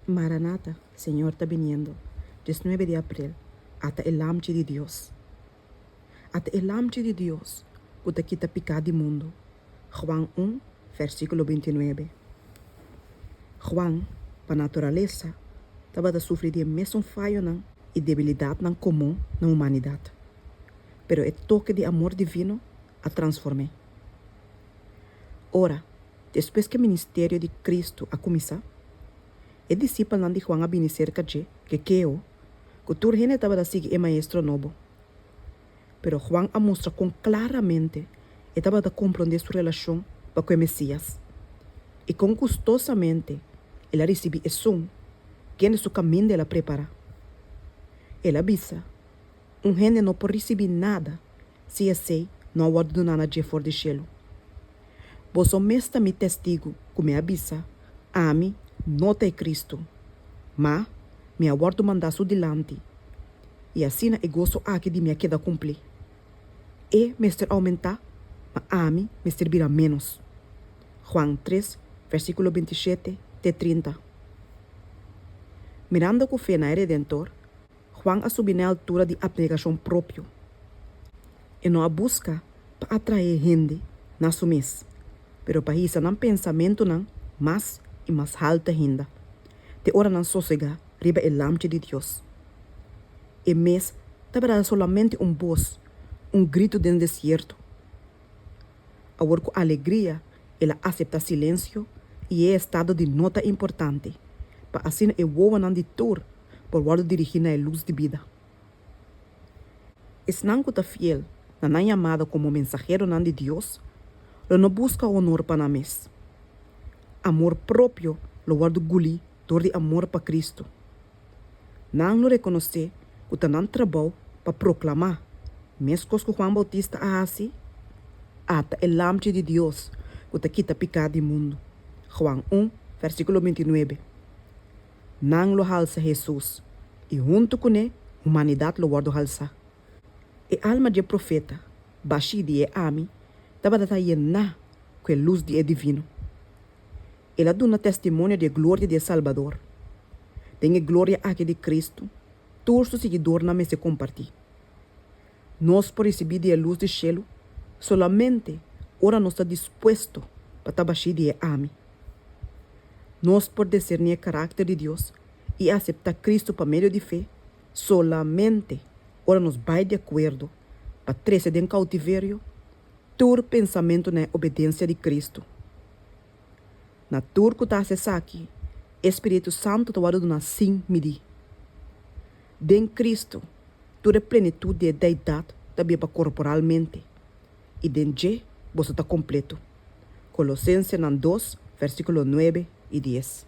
Maranata, Señor está viniendo, 19 de abril, hasta el amche de Dios. Hasta el amche de Dios, que te quita pecado del mundo. Juan 1, versículo 29. Juan, por naturaleza, estava a sofrer de mesmo falho e debilidade comum na humanidade. Pero o toque de amor divino a transformou. Ora, depois que o ministério de Cristo a começar, o discípulo de Juan a vir cerca de que eu, que tu gente estava a seguir o maestro novo. Pero Juan a mostra com claramente estava a compreender sua relação com o Messias. E com gustosamente, ele recebe o som que é seu caminho dela prepara. Ele avisa, gente não pode receber nada se esse não ordena nada de fora do cielo. Você mesmo me testigo que me avisa, a mim não tem Cristo, mas me aguardo mandar su delante. E assim é gosto aqui de minha queda cumprir. E me ser aumentar, mas a mim me servirá menos. Juan 3, versículo 27 de 30. Mirando com fé na Redentor, Juan a subir na altura de abnegação próprio. E não a busca para atrair gente na sua mês, pero para isso não pensamento não, mais e mais alta ainda. De hora não sossegar, riba o lampe de Deus. E mês estava solamente voz, grito dentro do deserto. Agora com alegria, ela aceita silêncio e é estado de nota importante, para assim é voa não de tour, por guarda dirigir na luz de vida. Es não que está fiel, na chamada como mensageiro não de Deus, lo não busca honor para nós. Amor próprio lo guarda guli, dor de amor para Cristo. Não lo reconhecer que está não trabalho para proclamar, mesmo que Juan Bautista a assim, ata el lampe de Deus que te quita pecado do mundo. Juan 1, versículo 29. Não lo alça Jesus, e junto com ele, a humanidade lo guarda alça. E alma de profeta, baixi de ami, estava a llenar com a luz de divino. Ela dá testemunho de glória de Salvador. Tem glória aqui de Cristo, todos os seguidores na mesa compartilham. Nós por receber a luz do cielo, solamente ora nós está disposto para estar baixi de ami. Nós por discernir o caráter de Deus e aceitar Cristo por meio de fé, solamente ora nos vai de acordo para trazer de cautiverio todo pensamento na obediência de Cristo. Na turco está acessar aqui, Espírito Santo está guardando na sim medir. De Cristo, toda plenitude de deidade também para corporalmente. E dentro você está completo. Colossenses 2, versículo 9 e 10.